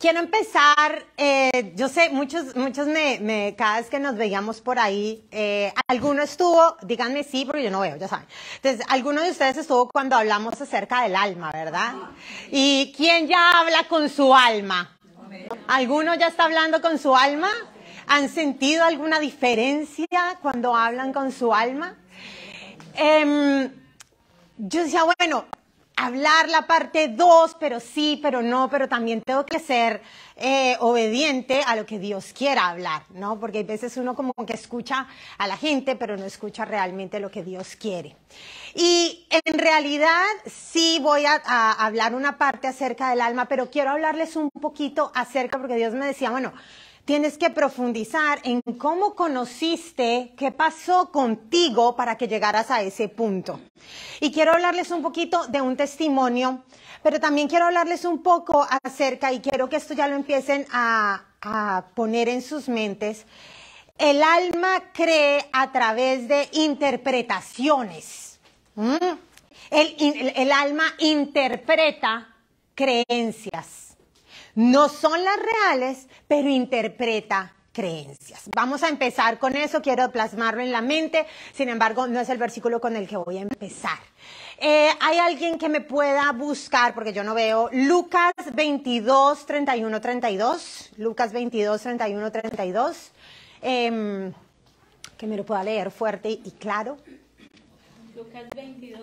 Quiero empezar, yo sé, muchos cada vez que nos veíamos por ahí, alguno estuvo, díganme sí, porque yo no veo, ya saben. Entonces, alguno de ustedes estuvo cuando hablamos acerca del alma, ¿verdad? ¿Y quién ya habla con su alma? ¿Alguno ya está hablando con su alma? ¿Han sentido alguna diferencia cuando hablan con su alma? Yo decía, bueno, hablar la parte 2, pero sí, pero no, pero también tengo que ser obediente a lo que Dios quiera hablar, ¿no? Porque hay veces uno como que escucha a la gente, pero no escucha realmente lo que Dios quiere. Y en realidad sí voy a hablar una parte acerca del alma, pero quiero hablarles un poquito acerca, porque Dios me decía, bueno, tienes que profundizar en cómo conociste, qué pasó contigo para que llegaras a ese punto. Y quiero hablarles un poquito de un testimonio, pero también quiero hablarles un poco acerca, y quiero que esto ya lo empiecen a poner en sus mentes. El alma cree a través de interpretaciones. El alma interpreta creencias. No son las reales, pero interpreta creencias. Vamos a empezar con eso, quiero plasmarlo en la mente, sin embargo, no es el versículo con el que voy a empezar. ¿Hay alguien que me pueda buscar, porque yo no veo, Lucas 22, 31, 32? Lucas 22, 31, 32. Que me lo pueda leer fuerte y claro. Lucas 22.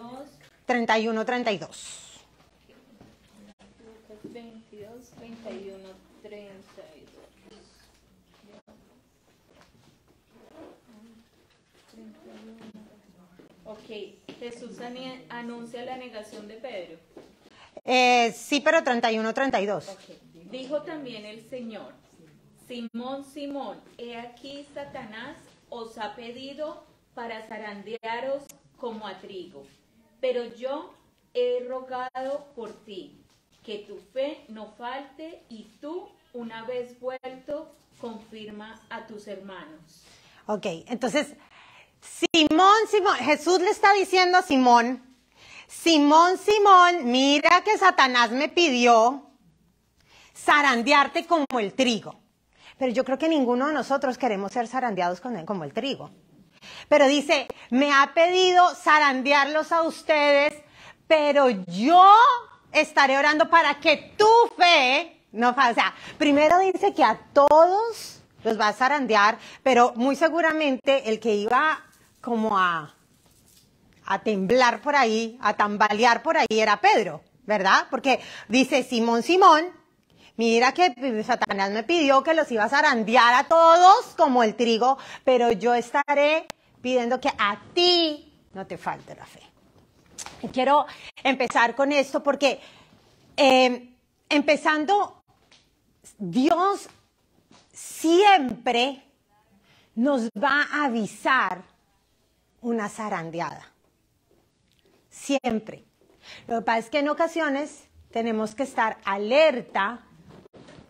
31, 32. 22, 31, 32. Ok, Jesús anuncia la negación de Pedro. Sí, pero 31, 32. Okay. Dijo también el Señor, Simón, Simón, he aquí Satanás os ha pedido para zarandearos como a trigo, pero yo he rogado por ti, que tu fe no falte y tú, una vez vuelto, confirma a tus hermanos. Ok, entonces, Simón, Jesús le está diciendo a Simón, Simón, mira que Satanás me pidió zarandearte como el trigo. Pero yo creo que ninguno de nosotros queremos ser zarandeados como el trigo. Pero dice, me ha pedido zarandearlos a ustedes, pero yo estaré orando para que tu fe no falte. O sea, primero dice que a todos los va a zarandear, pero muy seguramente el que iba como a temblar por ahí, a tambalear por ahí era Pedro, ¿verdad? Porque dice, Simón, mira que Satanás me pidió que los iba a zarandear a todos como el trigo, pero yo estaré pidiendo que a ti no te falte la fe. Y quiero empezar con esto porque empezando, Dios siempre nos va a avisar una zarandeada. Siempre. Lo que pasa es que en ocasiones tenemos que estar alerta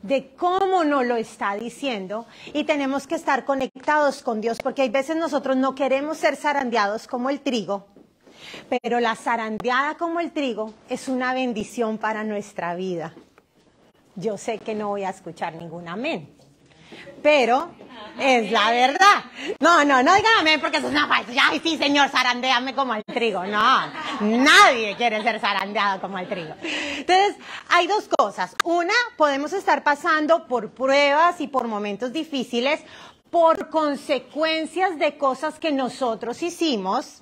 de cómo nos lo está diciendo y tenemos que estar conectados con Dios, porque hay veces nosotros no queremos ser zarandeados como el trigo, pero la zarandeada como el trigo es una bendición para nuestra vida. Yo sé que no voy a escuchar ningún amén, pero es la verdad. No digan amén porque eso es una falsa. Ay, sí, Señor, zarandéame como el trigo. No, nadie quiere ser zarandeado como el trigo. Entonces, hay dos cosas. Una, podemos estar pasando por pruebas y por momentos difíciles por consecuencias de cosas que nosotros hicimos.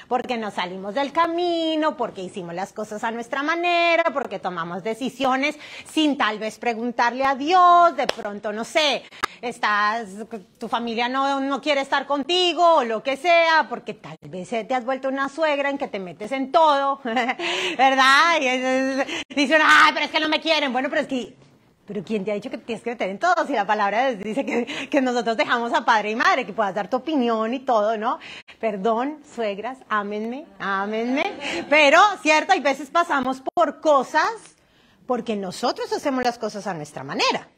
Porque nos salimos del camino, porque hicimos las cosas a nuestra manera, porque tomamos decisiones sin tal vez preguntarle a Dios, de pronto, no sé, tu familia no quiere estar contigo o lo que sea, porque tal vez te has vuelto una suegra en que te metes en todo, ¿verdad? Y dicen, ay, pero es que no me quieren. Bueno, pero ¿quién te ha dicho que tienes que meter en todo? Si la palabra de Dios dice que nosotros dejamos a padre y madre, que puedas dar tu opinión y todo, ¿no? Perdón, suegras, ámenme. Pero, cierto, hay veces pasamos por cosas porque nosotros hacemos las cosas a nuestra manera.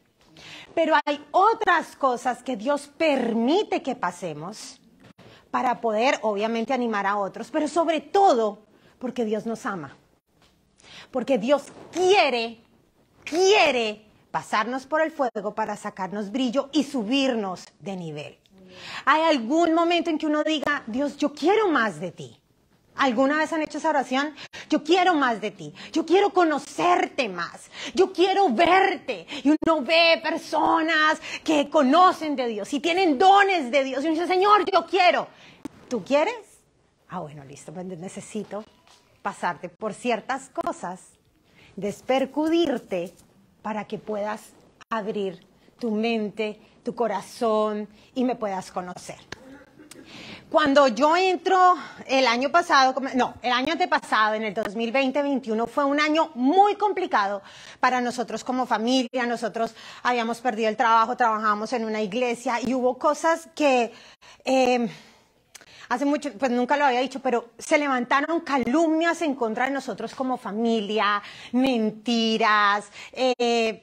Pero hay otras cosas que Dios permite que pasemos para poder, obviamente, animar a otros, pero sobre todo porque Dios nos ama. Porque Dios quiere pasarnos por el fuego para sacarnos brillo y subirnos de nivel. ¿Hay algún momento en que uno diga, Dios, yo quiero más de ti? ¿Alguna vez han hecho esa oración? Yo quiero más de ti, yo quiero conocerte más, yo quiero verte. Y uno ve personas que conocen de Dios y tienen dones de Dios. Y uno dice, Señor, yo quiero. ¿Tú quieres? Ah, bueno, listo, pues necesito pasarte por ciertas cosas, despercudirte para que puedas abrir tu mente, tu corazón y me puedas conocer. Cuando yo entro el año antepasado, en el 2020-21, fue un año muy complicado para nosotros como familia. Nosotros habíamos perdido el trabajo, trabajábamos en una iglesia y hubo cosas que hace mucho, pues nunca lo había dicho, pero se levantaron calumnias en contra de nosotros como familia, mentiras,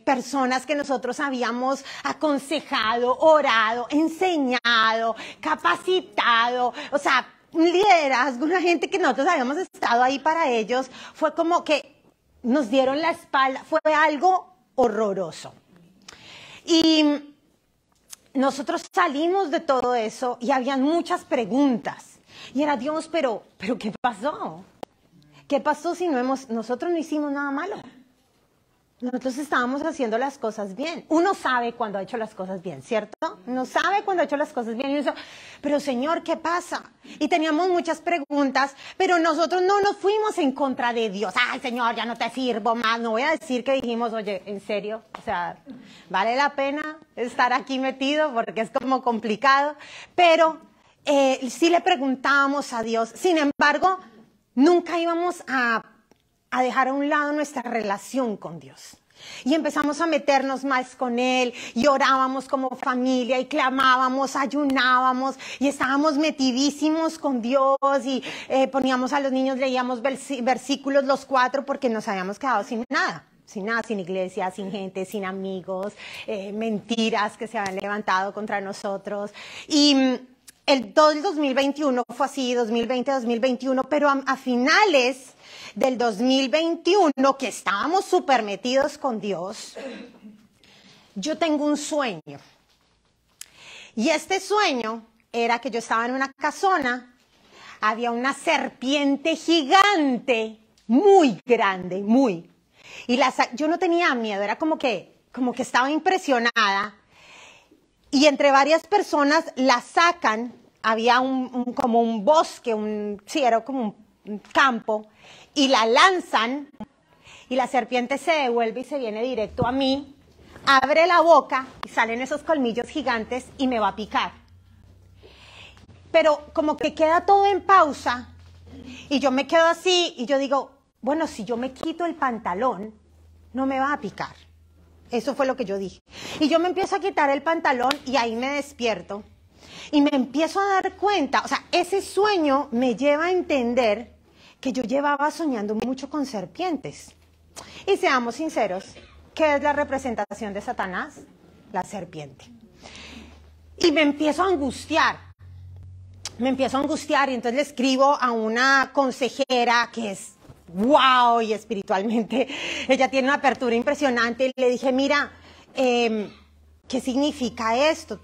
personas que nosotros habíamos aconsejado, orado, enseñado, capacitado, o sea, un liderazgo, una gente que nosotros habíamos estado ahí para ellos, fue como que nos dieron la espalda, fue algo horroroso. Y nosotros salimos de todo eso y habían muchas preguntas. Y era, Dios, pero ¿qué pasó? ¿Qué pasó si nosotros no hicimos nada malo? Nosotros estábamos haciendo las cosas bien. Uno sabe cuando ha hecho las cosas bien, ¿cierto? Uno sabe cuando ha hecho las cosas bien. Y uno dice, pero Señor, ¿qué pasa? Y teníamos muchas preguntas, pero nosotros no nos fuimos en contra de Dios. Ay, Señor, ya no te sirvo más. No voy a decir que dijimos, oye, ¿en serio? O sea, vale la pena estar aquí metido porque es como complicado. Pero sí le preguntábamos a Dios. Sin embargo, nunca íbamos a dejar a un lado nuestra relación con Dios. Y empezamos a meternos más con Él y orábamos como familia y clamábamos, ayunábamos y estábamos metidísimos con Dios y poníamos a los niños, leíamos versículos los 4 porque nos habíamos quedado sin nada, sin iglesia, sin gente, sin amigos, mentiras que se habían levantado contra nosotros. Y todo el 2021 fue así, 2020, 2021, pero a finales del 2021, que estábamos súper metidos con Dios, yo tengo un sueño. Y este sueño era que yo estaba en una casona, había una serpiente gigante, muy grande, y yo no tenía miedo, era como que estaba impresionada. Y entre varias personas la sacan, había como un bosque, era como un campo, y la lanzan, y la serpiente se devuelve y se viene directo a mí, abre la boca, y salen esos colmillos gigantes, y me va a picar. Pero como que queda todo en pausa, y yo me quedo así, y yo digo, bueno, si yo me quito el pantalón, no me va a picar. Eso fue lo que yo dije. Y yo me empiezo a quitar el pantalón y ahí me despierto. Y me empiezo a dar cuenta, o sea, ese sueño me lleva a entender que yo llevaba soñando mucho con serpientes. Y seamos sinceros, ¿qué es la representación de Satanás? La serpiente. Y me empiezo a angustiar. Y entonces le escribo a una consejera que es wow, y espiritualmente ella tiene una apertura impresionante, y le dije, mira, ¿qué significa esto?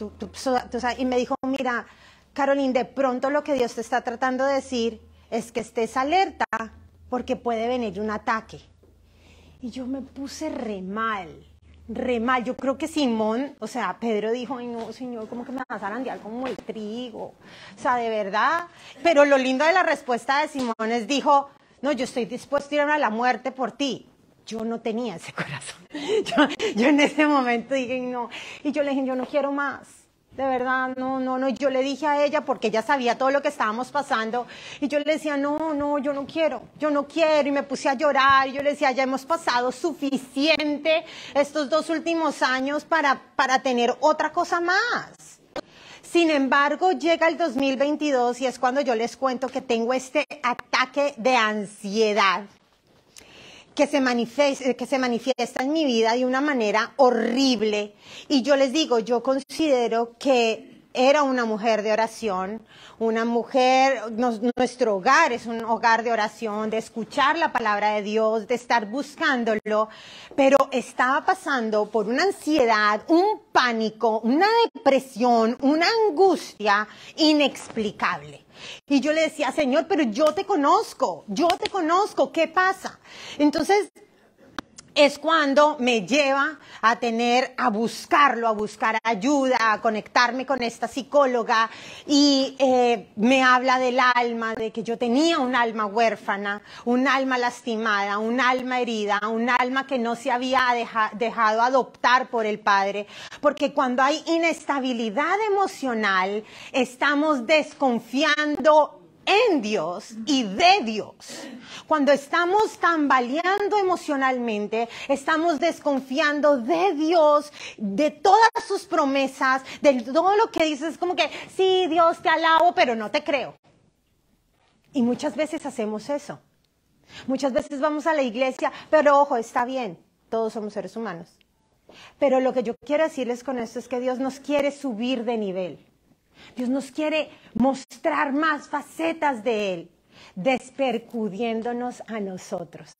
Y me dijo, mira, Carolyn, de pronto lo que Dios te está tratando de decir es que estés alerta porque puede venir un ataque. Y yo me puse re mal. Yo creo que Simón, o sea, Pedro dijo, ay no, Señor, como que me vas a zarandear como el trigo. O sea, de verdad. Pero lo lindo de la respuesta de Simón es, dijo, no, yo estoy dispuesto a irme a la muerte por ti. Yo no tenía ese corazón. Yo en ese momento dije, no. Y yo le dije, yo no quiero más. De verdad, no. Yo le dije a ella, porque ella sabía todo lo que estábamos pasando. Y yo le decía, no, yo no quiero. Y me puse a llorar. Y yo le decía, ya hemos pasado suficiente estos 2 últimos años para tener otra cosa más. Sin embargo, llega el 2022 y es cuando yo les cuento que tengo este ataque de ansiedad que se manifiesta en mi vida de una manera horrible. Y yo les digo, yo considero que era una mujer de oración, una mujer, nuestro hogar es un hogar de oración, de escuchar la palabra de Dios, de estar buscándolo, pero estaba pasando por una ansiedad, un pánico, una depresión, una angustia inexplicable. Y yo le decía, Señor, pero yo te conozco, ¿qué pasa? Entonces, es cuando me lleva a buscarlo, a buscar ayuda, a conectarme con esta psicóloga y me habla del alma, de que yo tenía un alma huérfana, un alma lastimada, un alma herida, un alma que no se había dejado adoptar por el Padre, porque cuando hay inestabilidad emocional, estamos desconfiando en Dios y de Dios. Cuando estamos tambaleando emocionalmente, estamos desconfiando de Dios, de todas sus promesas, de todo lo que dices, como que, sí, Dios, te alabo, pero no te creo. Y muchas veces hacemos eso. Muchas veces vamos a la iglesia, pero ojo, está bien, todos somos seres humanos. Pero lo que yo quiero decirles con esto es que Dios nos quiere subir de nivel. Dios nos quiere mostrar más facetas de Él, despercudiéndonos a nosotros.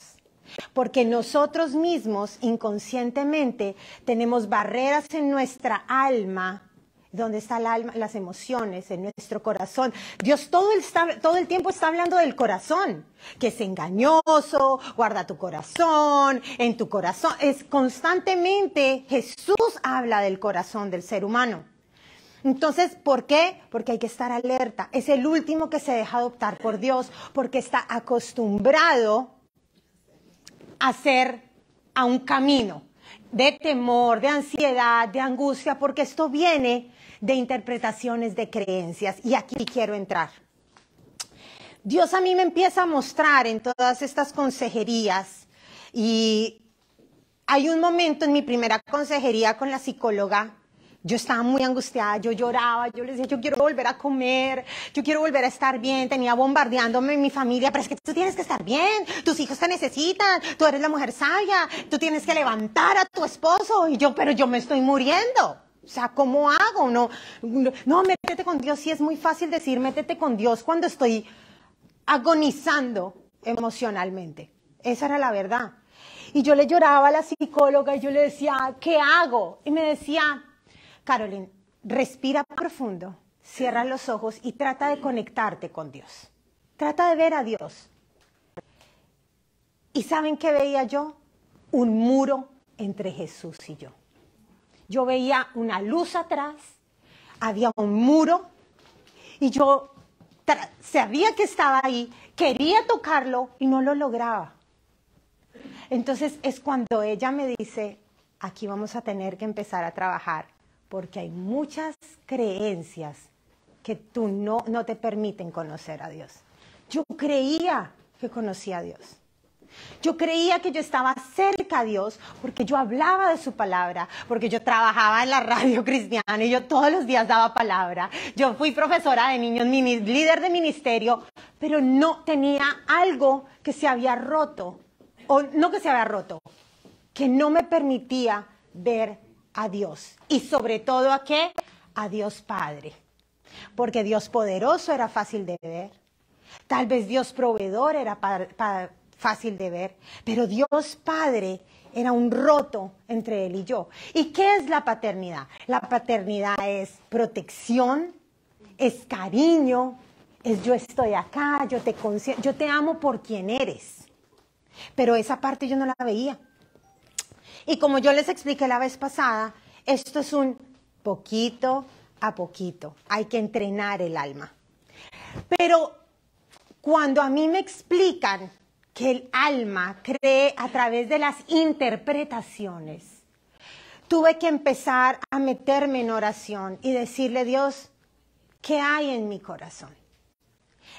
Porque nosotros mismos, inconscientemente, tenemos barreras en nuestra alma. ¿Dónde está el alma? Las emociones, en nuestro corazón. Dios todo el tiempo está hablando del corazón, que es engañoso, guarda tu corazón, en tu corazón. Constantemente Jesús habla del corazón del ser humano. Entonces, ¿por qué? Porque hay que estar alerta. Es el último que se deja adoptar por Dios, porque está acostumbrado a un camino de temor, de ansiedad, de angustia, porque esto viene de interpretaciones de creencias. Y aquí quiero entrar. Dios a mí me empieza a mostrar en todas estas consejerías, y hay un momento en mi primera consejería con la psicóloga. Yo estaba muy angustiada, yo lloraba, yo le decía, yo quiero volver a comer, yo quiero volver a estar bien, tenía bombardeándome mi familia, pero es que tú tienes que estar bien, tus hijos te necesitan, tú eres la mujer sabia, tú tienes que levantar a tu esposo, y yo, pero yo me estoy muriendo, o sea, ¿cómo hago? No, métete con Dios, sí es muy fácil decir métete con Dios cuando estoy agonizando emocionalmente, esa era la verdad. Y yo le lloraba a la psicóloga y yo le decía, ¿qué hago? Y me decía, Carolyn, respira profundo, cierra los ojos y trata de conectarte con Dios. Trata de ver a Dios. ¿Y saben qué veía yo? Un muro entre Jesús y yo. Yo veía una luz atrás, había un muro y yo sabía que estaba ahí, quería tocarlo y no lo lograba. Entonces es cuando ella me dice, aquí vamos a tener que empezar a trabajar, porque hay muchas creencias que tú no te permiten conocer a Dios. Yo creía que conocía a Dios. Yo creía que yo estaba cerca a Dios porque yo hablaba de su palabra, porque yo trabajaba en la radio cristiana y yo todos los días daba palabra. Yo fui profesora de niños, líder de ministerio, pero no tenía algo que se había roto, o no que se había roto, que no me permitía ver a Dios. Y sobre todo, ¿a qué? A Dios Padre. Porque Dios poderoso era fácil de ver. Tal vez Dios proveedor era fácil de ver. Pero Dios Padre era un roto entre Él y yo. ¿Y qué es la paternidad? La paternidad es protección, es cariño, es yo estoy acá, yo te amo por quien eres. Pero esa parte yo no la veía. Y como yo les expliqué la vez pasada, esto es un poquito a poquito. Hay que entrenar el alma. Pero cuando a mí me explican que el alma cree a través de las interpretaciones, tuve que empezar a meterme en oración y decirle, Dios, ¿qué hay en mi corazón?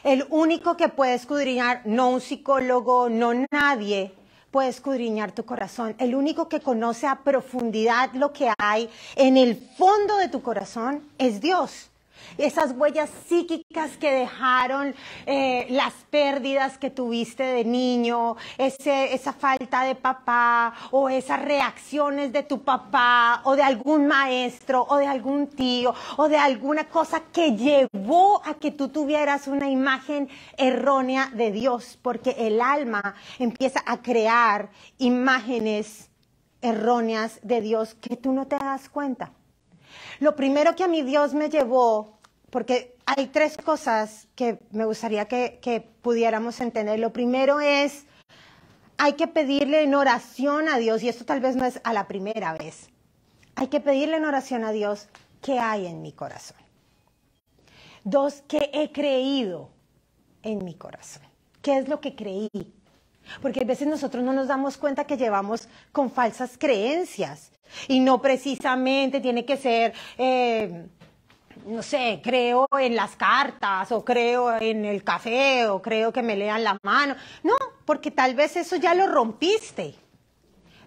El único que puede escudriñar, no un psicólogo, no nadie, puede escudriñar tu corazón. El único que conoce a profundidad lo que hay en el fondo de tu corazón es Dios. Esas huellas psíquicas que dejaron las pérdidas que tuviste de niño, esa falta de papá o esas reacciones de tu papá o de algún maestro o de algún tío o de alguna cosa que llevó a que tú tuvieras una imagen errónea de Dios, porque el alma empieza a crear imágenes erróneas de Dios que tú no te das cuenta. Lo primero que a mí Dios me llevó, porque hay 3 cosas que me gustaría que pudiéramos entender. Lo primero es, hay que pedirle en oración a Dios, y esto tal vez no es a la primera vez. Hay que pedirle en oración a Dios qué hay en mi corazón. 2, qué he creído en mi corazón. ¿Qué es lo que creí? Porque a veces nosotros no nos damos cuenta que llevamos con falsas creencias. Y no precisamente tiene que ser, no sé, creo en las cartas, o creo en el café, o creo que me lean la mano. No, porque tal vez eso ya lo rompiste.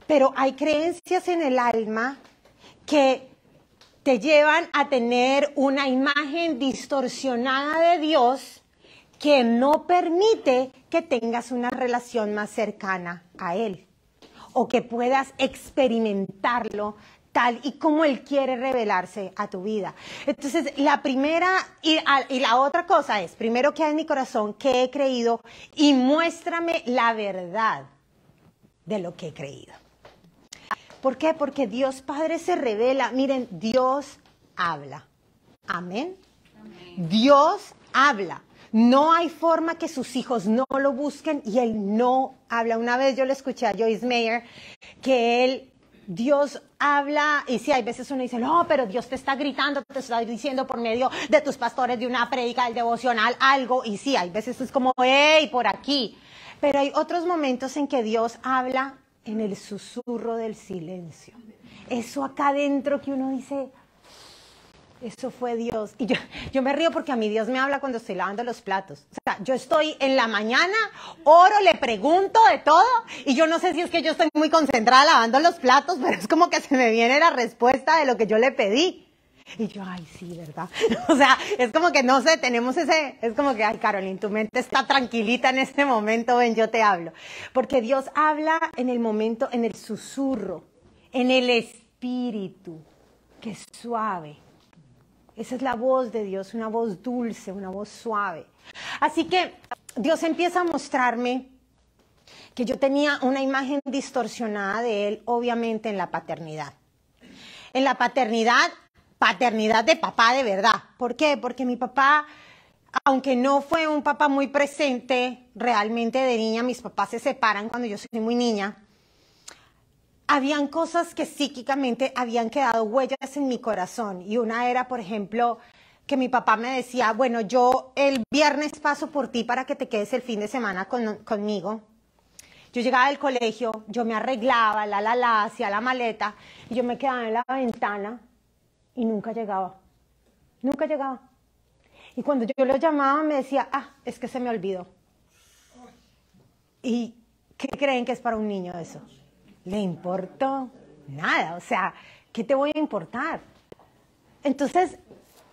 Pero hay creencias en el alma que te llevan a tener una imagen distorsionada de Dios que no permite que tengas una relación más cercana a Él, o que puedas experimentarlo tal y como Él quiere revelarse a tu vida. Entonces, la primera y la otra cosa es, primero, ¿qué hay en mi corazón? ¿Qué he creído? Y muéstrame la verdad de lo que he creído. ¿Por qué? Porque Dios Padre se revela. Miren, Dios habla. Amén. Amén. Dios habla. No hay forma que sus hijos no lo busquen y Él no habla. Una vez yo le escuché a Joyce Meyer que Dios habla, y sí, hay veces uno dice, no, pero Dios te está gritando, te está diciendo por medio de tus pastores, de una prédica, del devocional, algo, y sí, hay veces es como, hey, por aquí. Pero hay otros momentos en que Dios habla en el susurro del silencio. Eso acá adentro que uno dice, eso fue Dios. Y yo me río porque a mí Dios me habla cuando estoy lavando los platos. O sea, yo estoy en la mañana, oro, le pregunto de todo, y yo no sé si es que yo estoy muy concentrada lavando los platos, pero es como que se me viene la respuesta de lo que yo le pedí. Y yo, ay, sí, ¿verdad? O sea, es como que, no sé, tenemos es como que, ay, Carolyn, tu mente está tranquilita en este momento, ven, yo te hablo. Porque Dios habla en el momento, en el susurro, en el espíritu, que es suave. Esa es la voz de Dios, una voz dulce, una voz suave. Así que Dios empieza a mostrarme que yo tenía una imagen distorsionada de Él, obviamente en la paternidad. En la paternidad de papá de verdad. ¿Por qué? Porque mi papá, aunque no fue un papá muy presente, realmente de niña, mis papás se separan cuando yo soy muy niña. Habían cosas que psíquicamente habían quedado huellas en mi corazón. Y una era, por ejemplo, que mi papá me decía, bueno, yo el viernes paso por ti para que te quedes el fin de semana conmigo. Yo llegaba del colegio, yo me arreglaba, hacía la maleta, y yo me quedaba en la ventana y nunca llegaba. Nunca llegaba. Y cuando yo lo llamaba me decía, es que se me olvidó. ¿Y qué creen que es para un niño eso? ¿Le importó? Nada, o sea, ¿qué te voy a importar? Entonces,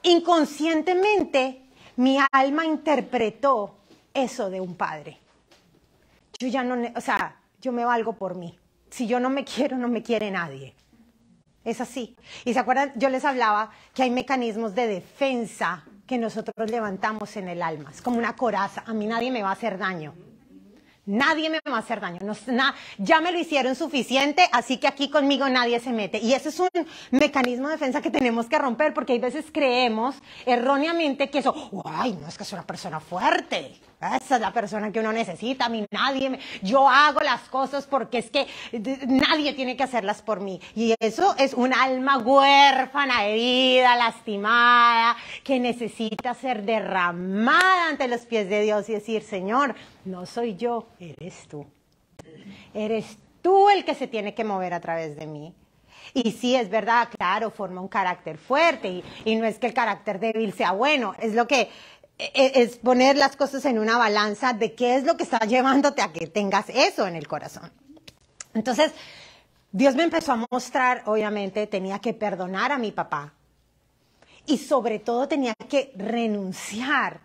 inconscientemente, mi alma interpretó eso de un padre. Yo ya no, o sea, yo me valgo por mí. Si yo no me quiero, no me quiere nadie. Es así. Y se acuerdan, yo les hablaba que hay mecanismos de defensa que nosotros levantamos en el alma. Es como una coraza. A mí nadie me va a hacer daño. Nadie me va a hacer daño. Ya me lo hicieron suficiente, así que aquí conmigo nadie se mete. Y ese es un mecanismo de defensa que tenemos que romper, porque hay veces creemos erróneamente que eso, ay, no, es que es una persona fuerte. Esa es la persona que uno necesita. A mí yo hago las cosas porque es que nadie tiene que hacerlas por mí. Y eso es un alma huérfana, herida, lastimada, que necesita ser derramada ante los pies de Dios y decir, Señor, no soy yo, eres tú. Eres tú el que se tiene que mover a través de mí. Y sí, es verdad, claro, forma un carácter fuerte y no es que el carácter débil sea bueno, es poner las cosas en una balanza de qué es lo que está llevándote a que tengas eso en el corazón. Entonces, Dios me empezó a mostrar, obviamente, tenía que perdonar a mi papá. Y sobre todo tenía que renunciar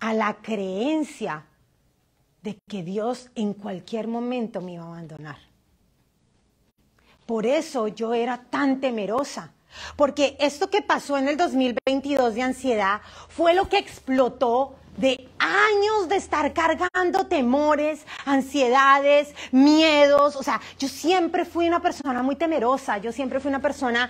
a la creencia de que Dios en cualquier momento me iba a abandonar. Por eso yo era tan temerosa, porque esto que pasó en el 2022 de ansiedad fue lo que explotó de años de estar cargando temores, ansiedades, miedos. O sea, yo siempre fui una persona muy temerosa, yo siempre fui una persona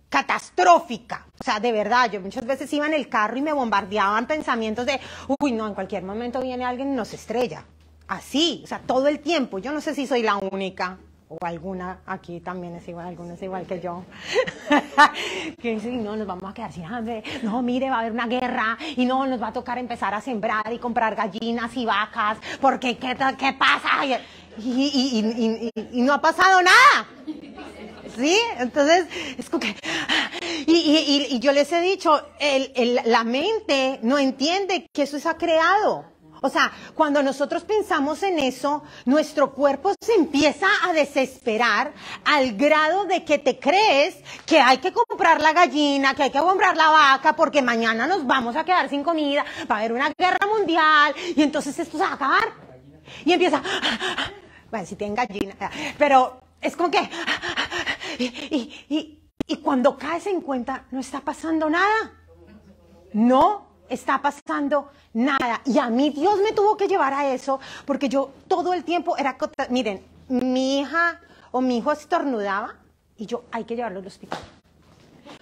catastrófica. O sea, de verdad, yo muchas veces iba en el carro y me bombardeaban pensamientos de, uy, no, en cualquier momento viene alguien y nos estrella. Así, o sea, todo el tiempo. Yo no sé si soy la única. O alguna aquí también es igual, alguna es igual que yo. Que dicen, no, nos vamos a quedar sin hambre. No, mire, va a haber una guerra y no, nos va a tocar empezar a sembrar y comprar gallinas y vacas. Porque, ¿qué pasa? Y no ha pasado nada. ¿Sí? Entonces, es como que... Y yo les he dicho, la mente no entiende que eso se ha creado. O sea, cuando nosotros pensamos en eso, nuestro cuerpo se empieza a desesperar al grado de que te crees que hay que comprar la gallina, que hay que comprar la vaca, porque mañana nos vamos a quedar sin comida, va a haber una guerra mundial, y entonces esto se va a acabar. Y empieza, bueno, si tienen gallina, pero es como que, y cuando caes en cuenta, no está pasando nada. No está pasando nada. Y a mí Dios me tuvo que llevar a eso, porque yo todo el tiempo era... Miren, mi hija o mi hijo estornudaba y yo, hay que llevarlo al hospital.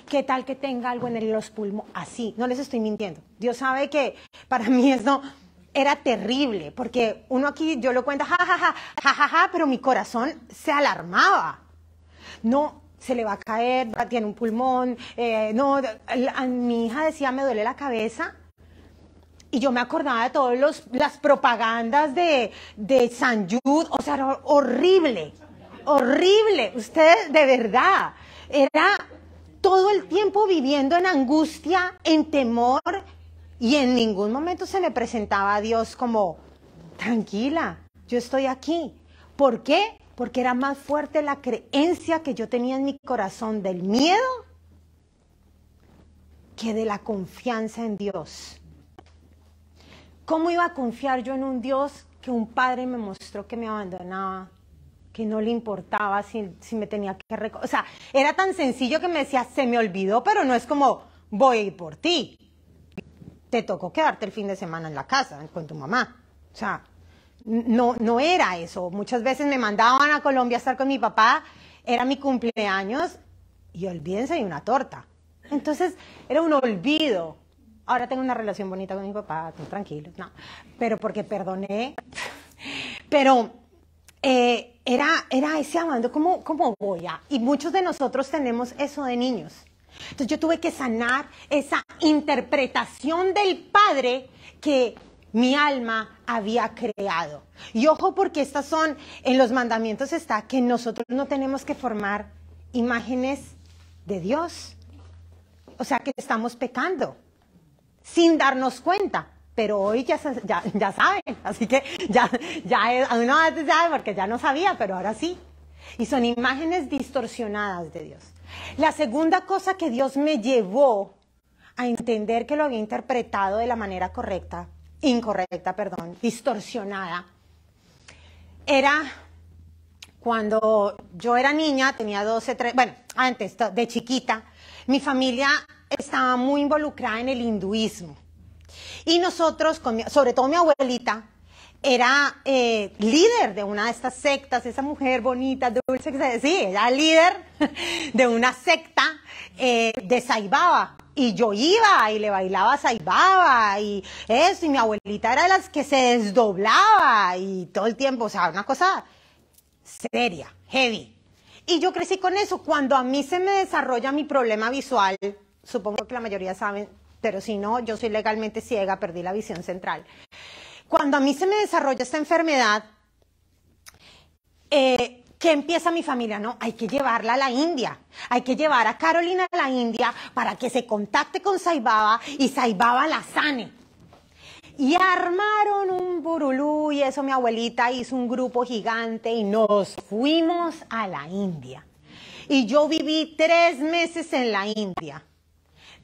¿Qué tal que tenga algo en los pulmones? Así, no les estoy mintiendo. Dios sabe que para mí eso era terrible, porque uno aquí, yo lo cuento, ja, pero mi corazón se alarmaba. No, se le va a caer, tiene un pulmón, mi hija decía, me duele la cabeza, y yo me acordaba de todas las propagandas de San Jude, o sea, era horrible, horrible, ustedes, de verdad, era todo el tiempo viviendo en angustia, en temor, y en ningún momento se me presentaba a Dios como, tranquila, yo estoy aquí. ¿Por qué? Porque era más fuerte la creencia que yo tenía en mi corazón del miedo que de la confianza en Dios. ¿Cómo iba a confiar yo en un Dios que un padre me mostró que me abandonaba, que no le importaba si me tenía que... O sea, era tan sencillo que me decía, se me olvidó, pero no es como, voy a ir por ti. Te tocó quedarte el fin de semana en la casa con tu mamá. O sea... No era eso. Muchas veces me mandaban a Colombia a estar con mi papá, era mi cumpleaños y olvídense de una torta. Entonces era un olvido. Ahora tengo una relación bonita con mi papá, estoy tranquilo, no. Pero porque perdoné. Pero era ese amando, ¿cómo voy a? Y muchos de nosotros tenemos eso de niños. Entonces yo tuve que sanar esa interpretación del padre que mi alma había creado. Y ojo, porque estas son, en los mandamientos está que nosotros no tenemos que formar imágenes de Dios. O sea que estamos pecando sin darnos cuenta. Pero hoy ya saben, así que ya uno antes sabe porque ya no sabía, pero ahora sí. Y son imágenes distorsionadas de Dios. La segunda cosa que Dios me llevó a entender que lo había interpretado de la manera incorrecta, distorsionada, era cuando yo era niña, tenía 12, 13, bueno, antes de chiquita, mi familia estaba muy involucrada en el hinduismo. Y nosotros, sobre todo mi abuelita, era líder de una de estas sectas, esa mujer bonita, dulce, sí, era líder de una secta de Sai Baba. Y yo iba y le bailaba a Sai Baba y eso, y mi abuelita era de las que se desdoblaba y todo el tiempo, o sea, una cosa seria, heavy. Y yo crecí con eso. Cuando a mí se me desarrolla mi problema visual, supongo que la mayoría saben, pero si no, yo soy legalmente ciega, perdí la visión central. Cuando a mí se me desarrolla esta enfermedad, ¿qué empieza mi familia? No, hay que llevarla a la India, hay que llevar a Carolina a la India para que se contacte con Sai Baba y Sai Baba la sane. Y armaron un burulú y eso mi abuelita hizo un grupo gigante y nos fuimos a la India. Y yo viví 3 meses en la India.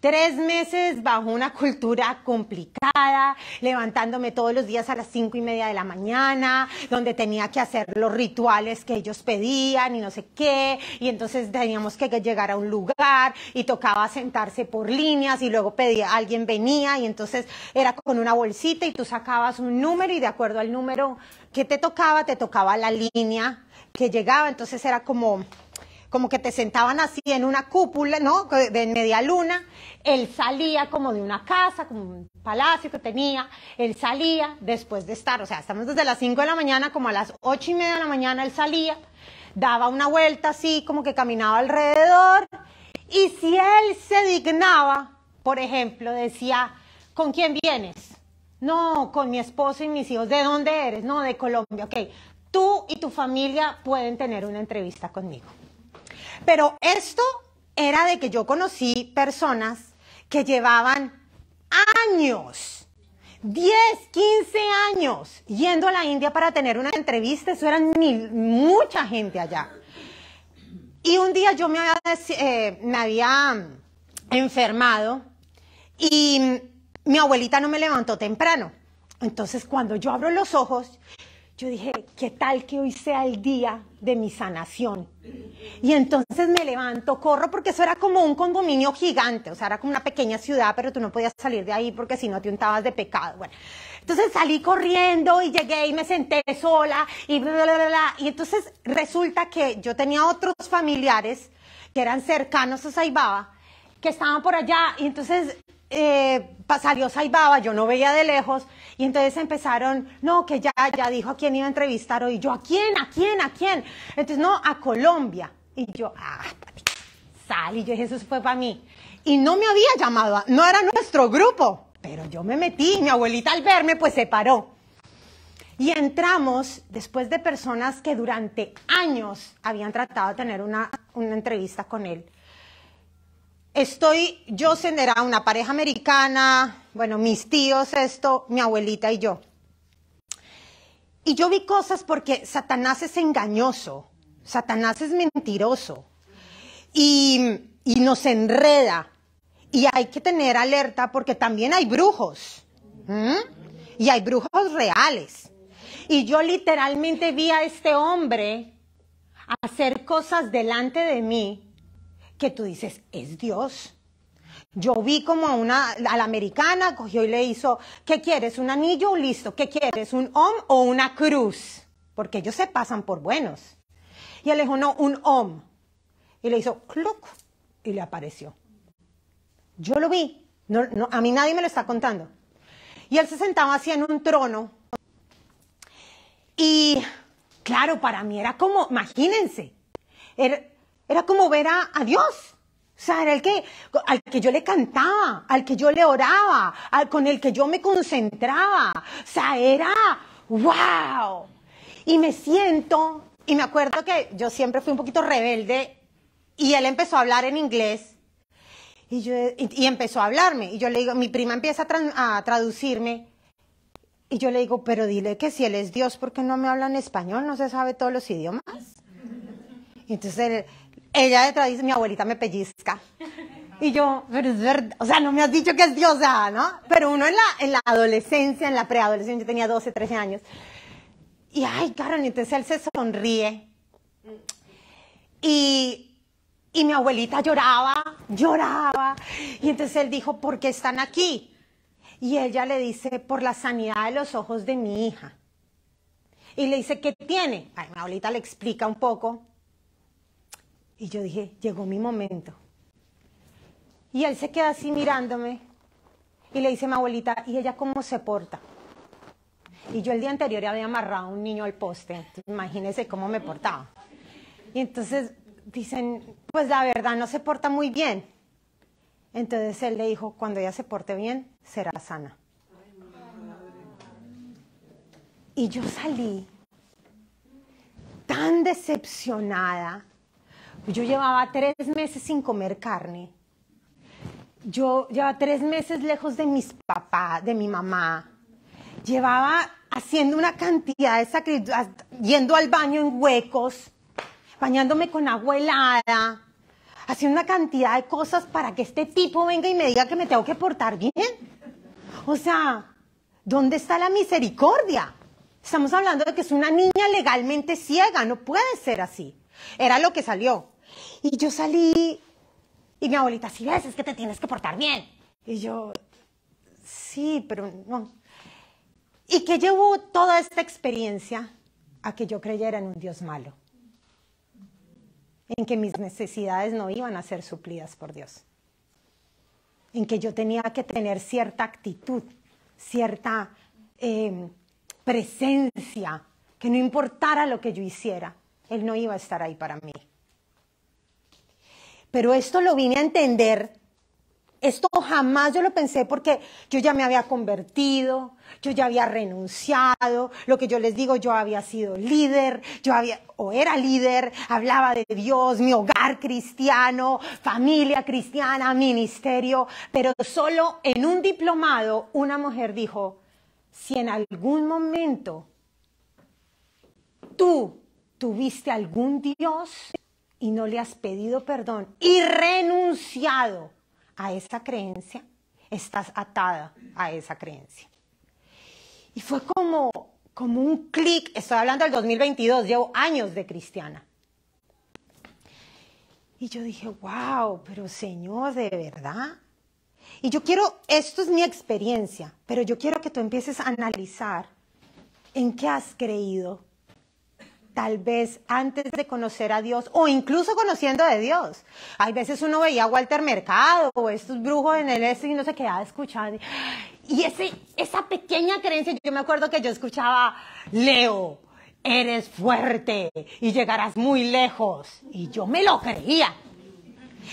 3 meses bajo una cultura complicada, levantándome todos los días a las 5:30 de la mañana, donde tenía que hacer los rituales que ellos pedían y no sé qué, y entonces teníamos que llegar a un lugar y tocaba sentarse por líneas y luego alguien venía y entonces era con una bolsita y tú sacabas un número y de acuerdo al número que te tocaba la línea que llegaba, entonces era como que te sentaban así en una cúpula, ¿no? De media luna. Él salía como de una casa, como un palacio que tenía. Él salía después de estar, o sea, estamos desde las 5 de la mañana, como a las 8:30 de la mañana él salía, daba una vuelta así, como que caminaba alrededor. Y si él se dignaba, por ejemplo, decía, ¿con quién vienes? No, con mi esposo y mis hijos. ¿De dónde eres? No, de Colombia. Ok, tú y tu familia pueden tener una entrevista conmigo. Pero esto era de que yo conocí personas que llevaban años, 10, 15 años, yendo a la India para tener una entrevista. Eso eran mucha gente allá. Y un día yo me había enfermado y mi abuelita no me levantó temprano. Entonces, cuando yo abro los ojos, yo dije, ¿qué tal que hoy sea el día de mi sanación? Y entonces me levanto, corro, porque eso era como un condominio gigante, o sea, era como una pequeña ciudad, pero tú no podías salir de ahí porque si no te untabas de pecado. Bueno, entonces salí corriendo y llegué y me senté sola y bla, bla, bla, bla. Y entonces resulta que yo tenía otros familiares que eran cercanos a Saibaba, que estaban por allá, y entonces salió Saibaba, yo no veía de lejos, y entonces empezaron, no, que ya dijo a quién iba a entrevistar hoy. Yo, ¿a quién? Entonces, no, a Colombia. Y yo, salí, yo dije, eso fue para mí. Y no me había llamado, no era nuestro grupo, pero yo me metí, y mi abuelita al verme, pues se paró. Y entramos, después de personas que durante años habían tratado de tener una entrevista con él. Era una pareja americana, bueno, mis tíos, mi abuelita y yo. Y yo vi cosas porque Satanás es engañoso, Satanás es mentiroso y nos enreda. Y hay que tener alerta porque también hay brujos. Y hay brujos reales. Y yo literalmente vi a este hombre hacer cosas delante de mí que tú dices, es Dios. Yo vi como a la americana, cogió y le hizo, ¿qué quieres? ¿Un anillo? Listo. ¿Qué quieres? ¿Un om o una cruz? Porque ellos se pasan por buenos. Y él le dijo, no, un om. Y le hizo, cluc, y le apareció. Yo lo vi. No, a mí nadie me lo está contando. Y él se sentaba así en un trono. Y claro, para mí era como, imagínense, era como ver a Dios. O sea, era al que yo le cantaba, al que yo le oraba, con el que yo me concentraba. O sea, era wow. Y me siento, y me acuerdo que yo siempre fui un poquito rebelde, y él empezó a hablar en inglés, y empezó a hablarme. Y yo le digo, mi prima empieza a traducirme, y yo le digo, pero dile que si él es Dios, ¿por qué no me habla en español? ¿No se sabe todos los idiomas? Y entonces ella detrás dice, mi abuelita me pellizca. Y yo, pero es verdad, o sea, no me has dicho que es diosa, ¿no? Pero uno en la adolescencia, en la preadolescencia, yo tenía 12, 13 años. Y ay, Karen, entonces él se sonríe. Y mi abuelita lloraba. Y entonces él dijo, ¿por qué están aquí? Y ella le dice, por la sanidad de los ojos de mi hija. Y le dice, ¿qué tiene? Ay, mi abuelita le explica un poco. Y yo dije, llegó mi momento. Y él se queda así mirándome. Y le dice, mi abuelita, ¿y ella cómo se porta? Y yo el día anterior había amarrado a un niño al poste. Entonces, imagínense cómo me portaba. Y entonces dicen, pues la verdad no se porta muy bien. Entonces él le dijo, cuando ella se porte bien, será sana. Y yo salí tan decepcionada. Yo llevaba 3 meses sin comer carne. Yo llevaba 3 meses lejos de mis papás, de mi mamá. Llevaba haciendo una cantidad de sacrificios, yendo al baño en huecos. bañándome con agua helada, haciendo una cantidad de cosas para que este tipo venga y me diga que me tengo que portar bien. O sea, ¿dónde está la misericordia? Estamos hablando de que es una niña legalmente ciega, no puede ser así. Era lo que salió. Y yo salí, y mi abuelita, si ves, es que te tienes que portar bien. Y yo, sí, pero no. ¿Y qué llevó toda esta experiencia a que yo creyera en un Dios malo? En que mis necesidades no iban a ser suplidas por Dios. En que yo tenía que tener cierta actitud, cierta presencia, que no importara lo que yo hiciera, Él no iba a estar ahí para mí. Pero esto lo vine a entender. Esto jamás yo lo pensé porque yo ya me había convertido, yo ya había renunciado, lo que yo les digo, yo había sido líder, era líder, hablaba de Dios, mi hogar cristiano, familia cristiana, ministerio, pero solo en un diplomado una mujer dijo, si en algún momento tú tuviste algún Dios y no le has pedido perdón y renunciado a esa creencia, estás atada a esa creencia. Y fue como un clic, estoy hablando del 2022, llevo años de cristiana. Y yo dije, wow, pero Señor, ¿de verdad? Y yo quiero, esto es mi experiencia, pero yo quiero que tú empieces a analizar en qué has creído, tal vez antes de conocer a Dios o incluso conociendo de Dios. Hay veces uno veía a Walter Mercado o estos brujos en el y no se quedaba escuchando. Y esa pequeña creencia, yo me acuerdo que yo escuchaba, Leo, eres fuerte y llegarás muy lejos. Y yo me lo creía.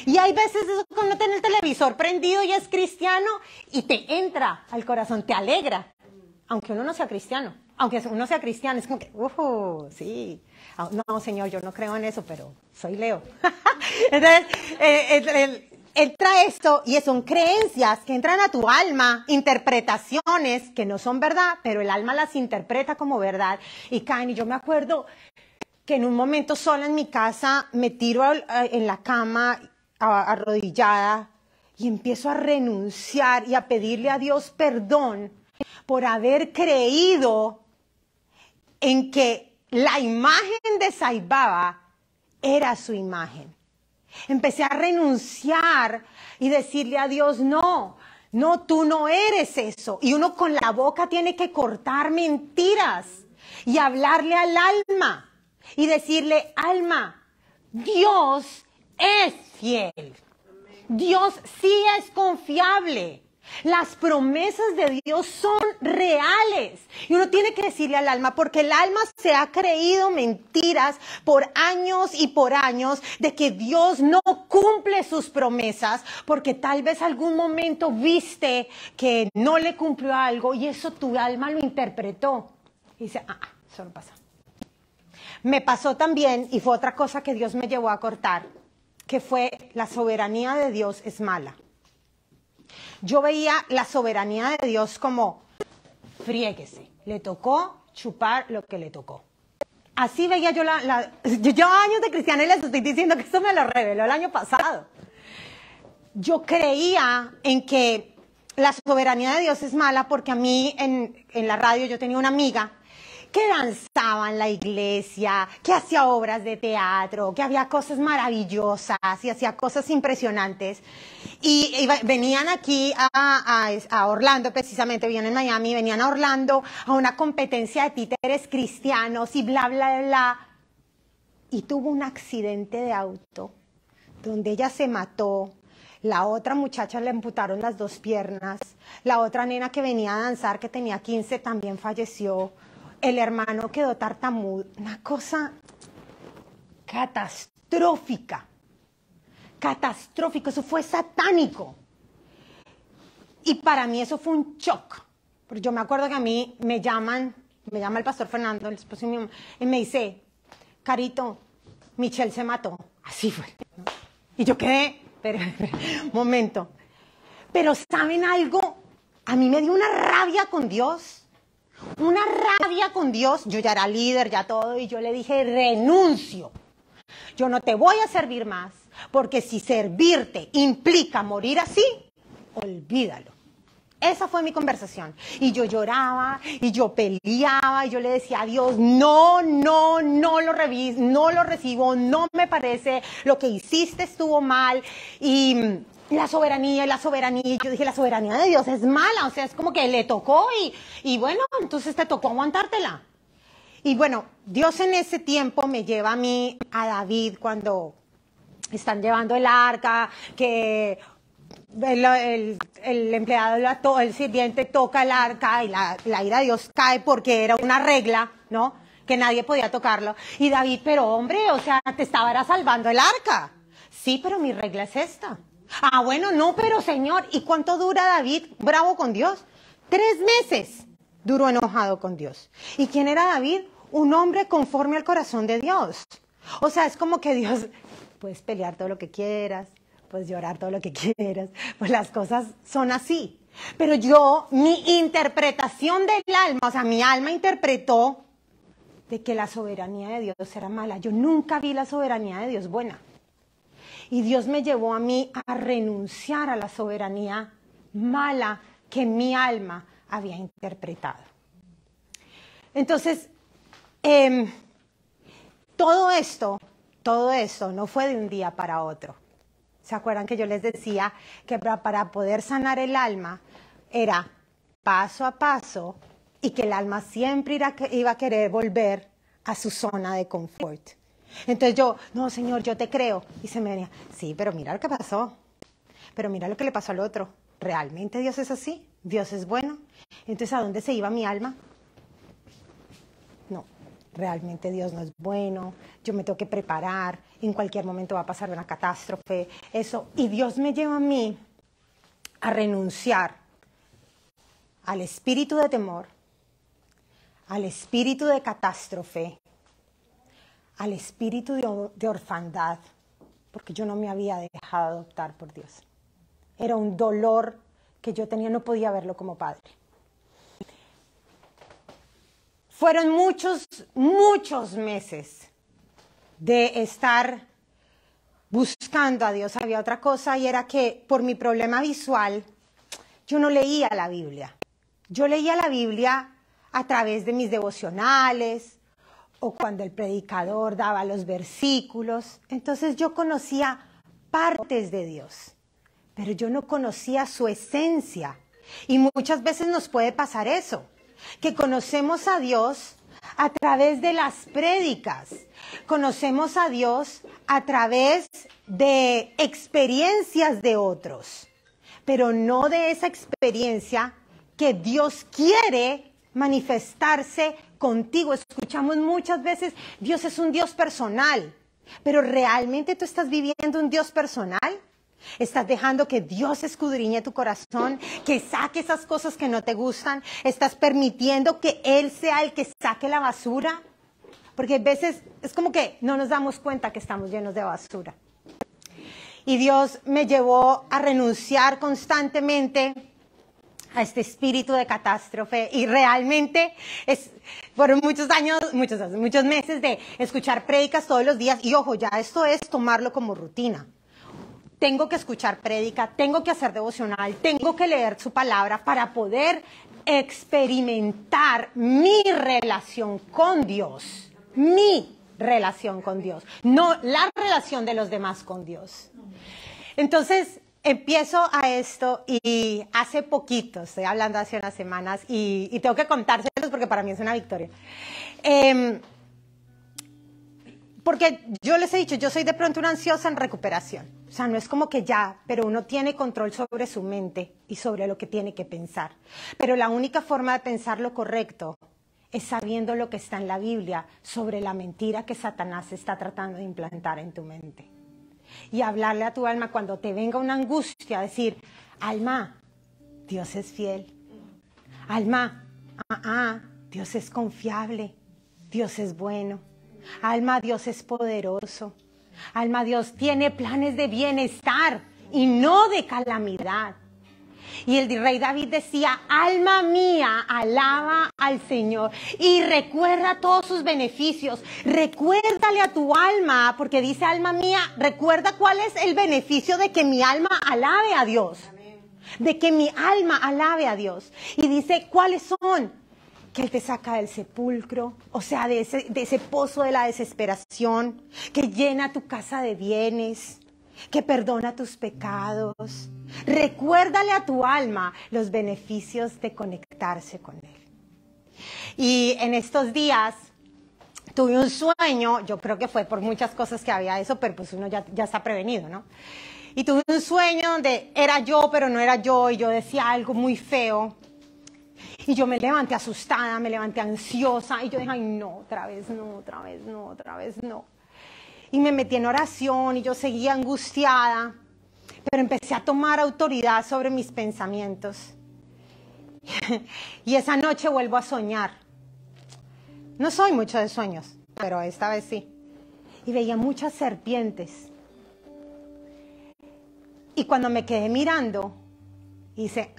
Y hay veces eso cuando uno tiene el televisor prendido y es cristiano y te entra al corazón, te alegra, aunque uno no sea cristiano. Aunque uno sea cristiano, es como que, sí. No, Señor, yo no creo en eso, pero soy Leo. Entonces, él trae esto y son creencias que entran a tu alma, interpretaciones que no son verdad, pero el alma las interpreta como verdad y caen. Y yo me acuerdo que en un momento sola en mi casa me tiro en la cama arrodillada y empiezo a renunciar y a pedirle a Dios perdón por haber creído en que la imagen de Saibaba era su imagen. Empecé a renunciar y decirle a Dios, no, tú no eres eso. Y uno con la boca tiene que cortar mentiras y hablarle al alma y decirle, alma, Dios es fiel. Dios sí es confiable. Las promesas de Dios son reales. Y uno tiene que decirle al alma, porque el alma se ha creído mentiras por años y por años de que Dios no cumple sus promesas, porque tal vez algún momento viste que no le cumplió algo y eso tu alma lo interpretó. Y dice, eso no pasa. Me pasó también, y fue otra cosa que Dios me llevó a cortar, que fue la soberanía de Dios es mala. Yo veía la soberanía de Dios como, friéguese, le tocó chupar lo que le tocó. Así veía yo yo llevo años de cristiana y les estoy diciendo que esto me lo reveló el año pasado. Yo creía en que la soberanía de Dios es mala porque a mí en la radio yo tenía una amiga que danzaba en la iglesia, que hacía obras de teatro, que había cosas maravillosas y hacía cosas impresionantes. Y venían aquí a Orlando, precisamente, vivían en Miami, venían a Orlando a una competencia de títeres cristianos y bla, bla, bla. Y tuvo un accidente de auto donde ella se mató. La otra muchacha le amputaron las 2 piernas. La otra nena que venía a danzar, que tenía 15, también falleció. El hermano quedó tartamudo. Una cosa catastrófica. Catastrófico. Eso fue satánico. Y para mí eso fue un shock. Porque yo me acuerdo que a mí me llama el pastor Fernando, el esposo de mi mamá, y me dice, Carito, Michelle se mató. Así fue. Y yo quedé, pero, momento. Pero ¿saben algo? A mí me dio una rabia con Dios. Una rabia con Dios. Yo ya era líder, ya todo, y yo le dije, renuncio. yo no te voy a servir más, porque si servirte implica morir así, olvídalo. Esa fue mi conversación. Y yo lloraba, y yo peleaba, y yo le decía a Dios, no lo recibo, no me parece, lo que hiciste estuvo mal, y la soberanía, y yo dije, la soberanía de Dios es mala, o sea, es como que le tocó, y bueno, entonces te tocó aguantártela. Y bueno, Dios en ese tiempo me lleva a mí, a David, cuando están llevando el arca, que el empleado, el sirviente toca el arca y la ira de Dios cae porque era una regla, ¿no? Que nadie podía tocarlo. Y David, pero hombre, o sea, te estaba salvando el arca. Sí, pero mi regla es esta. Ah, bueno, no, pero Señor, ¿y cuánto dura David bravo con Dios? 3 meses duró enojado con Dios. ¿Y quién era David? Un hombre conforme al corazón de Dios. O sea, es como que Dios, puedes pelear todo lo que quieras, puedes llorar todo lo que quieras, pues las cosas son así. Pero mi interpretación del alma, o sea, mi alma interpretó de que la soberanía de Dios era mala. Yo nunca vi la soberanía de Dios buena. Y Dios me llevó a mí a renunciar a la soberanía mala que mi alma había interpretado. Entonces, todo esto no fue de un día para otro. ¿Se acuerdan que yo les decía que para poder sanar el alma era paso a paso y que el alma siempre iba a querer volver a su zona de confort? Entonces yo, no, Señor, yo te creo. Y se me venía, sí, pero mira lo que pasó. Pero mira lo que le pasó al otro. ¿Realmente Dios es así? ¿Dios es bueno? Entonces, ¿a dónde se iba mi alma? No, realmente Dios no es bueno, yo me tengo que preparar, en cualquier momento va a pasar una catástrofe, eso. Y Dios me lleva a mí a renunciar al espíritu de temor, al espíritu de catástrofe, al espíritu de orfandad, porque yo no me había dejado adoptar por Dios. Era un dolor que yo tenía, no podía verlo como padre. Fueron muchos meses de estar buscando a Dios. Había otra cosa y era que por mi problema visual yo no leía la Biblia. Yo leía la Biblia a través de mis devocionales o cuando el predicador daba los versículos. Entonces yo conocía partes de Dios, pero yo no conocía su esencia. Y muchas veces nos puede pasar eso, que conocemos a Dios a través de las prédicas, conocemos a Dios a través de experiencias de otros, pero no de esa experiencia que Dios quiere manifestarse contigo. Escuchamos muchas veces, Dios es un Dios personal, pero ¿realmente tú estás viviendo un Dios personal? ¿Estás dejando que Dios escudriñe tu corazón, que saque esas cosas que no te gustan? ¿Estás permitiendo que Él sea el que saque la basura? Porque a veces es como que no nos damos cuenta que estamos llenos de basura. Y Dios me llevó a renunciar constantemente a este espíritu de catástrofe, y realmente fueron muchos meses de escuchar prédicas todos los días. Y ojo, ya esto es tomarlo como rutina. Tengo que escuchar prédica, tengo que hacer devocional, tengo que leer su palabra para poder experimentar mi relación con Dios. Mi relación con Dios, no la relación de los demás con Dios. Entonces, empiezo a esto y hace poquito, estoy hablando hace unas semanas y tengo que contárselos porque para mí es una victoria. Porque yo les he dicho, yo soy de pronto una ansiosa en recuperación. O sea, no es como que ya, pero uno tiene control sobre su mente y sobre lo que tiene que pensar. Pero la única forma de pensar lo correcto es sabiendo lo que está en la Biblia sobre la mentira que Satanás está tratando de implantar en tu mente. Y hablarle a tu alma cuando te venga una angustia, decir, alma, Dios es fiel. Alma, Dios es confiable. Dios es bueno. Alma, Dios es poderoso. Alma, Dios tiene planes de bienestar y no de calamidad. Y el rey David decía, alma mía, alaba al Señor y recuerda todos sus beneficios. Recuérdale a tu alma, porque dice alma mía, recuerda cuál es el beneficio de que mi alma alabe a Dios. De que mi alma alabe a Dios. Y dice, ¿cuáles son? Que Él te saca del sepulcro, o sea, de ese pozo de la desesperación, que llena tu casa de bienes, que perdona tus pecados. Recuérdale a tu alma los beneficios de conectarse con Él. Y en estos días tuve un sueño, yo creo que fue por muchas cosas que había eso, pero pues uno ya está prevenido, ¿no? Y tuve un sueño donde era yo, pero no era yo, y yo decía algo muy feo. Y yo me levanté asustada, me levanté ansiosa, y yo dije, ay, no, otra vez no, otra vez no, otra vez no. Y me metí en oración, y yo seguía angustiada, pero empecé a tomar autoridad sobre mis pensamientos. Y esa noche vuelvo a soñar. No soy mucho de sueños, pero esta vez sí. Y veía muchas serpientes. Y cuando me quedé mirando, hice,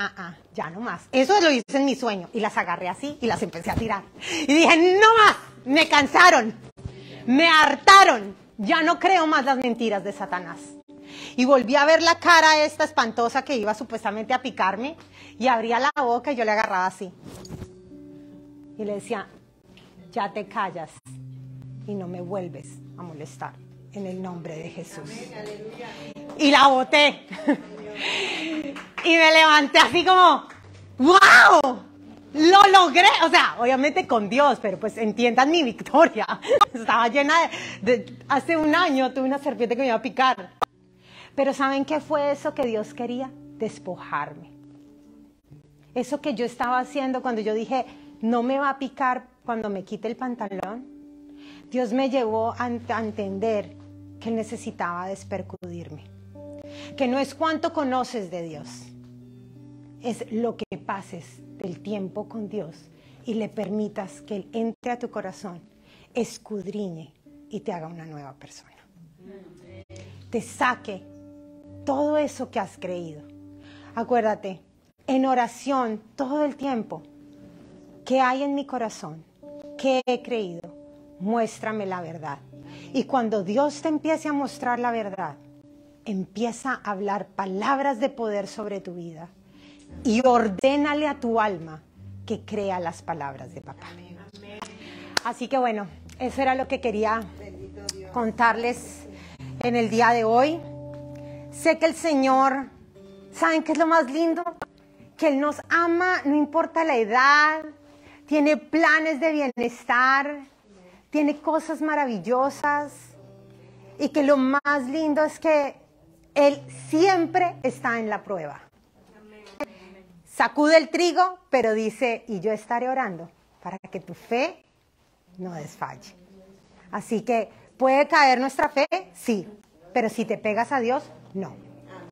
ya no más. Eso lo hice en mi sueño. Y las agarré así y las empecé a tirar. Y dije, no más, me cansaron, me hartaron. Ya no creo más las mentiras de Satanás. Y volví a ver la cara esta espantosa que iba supuestamente a picarme. Y abría la boca y yo le agarraba así. Y le decía, ya te callas y no me vuelves a molestar. En el nombre de Jesús. Y la boté. Y me levanté así como, ¡wow! ¡Lo logré! O sea, obviamente con Dios, pero pues entiendan mi victoria. Estaba llena hace un año tuve una serpiente que me iba a picar. Pero ¿saben qué fue eso que Dios quería? Despojarme. Eso que yo estaba haciendo cuando yo dije, no me va a picar cuando me quite el pantalón. Dios me llevó a entender que Él necesitaba despercudirme. Que no es cuánto conoces de Dios, es lo que pases del tiempo con Dios y le permitas que Él entre a tu corazón, escudriñe y te haga una nueva persona. Te saque todo eso que has creído. Acuérdate, en oración todo el tiempo, ¿qué hay en mi corazón? ¿Qué he creído? Muéstrame la verdad. Y cuando Dios te empiece a mostrar la verdad, empieza a hablar palabras de poder sobre tu vida y ordénale a tu alma que crea las palabras de papá. Así que bueno, eso era lo que quería contarles en el día de hoy. Sé que el Señor, ¿saben qué es lo más lindo? Que Él nos ama, no importa la edad, tiene planes de bienestar, tiene cosas maravillosas y que lo más lindo es que Él siempre está en la prueba. Sacude el trigo, pero dice, y yo estaré orando para que tu fe no desfalle. Así que, ¿puede caer nuestra fe? Sí, pero si te pegas a Dios, no.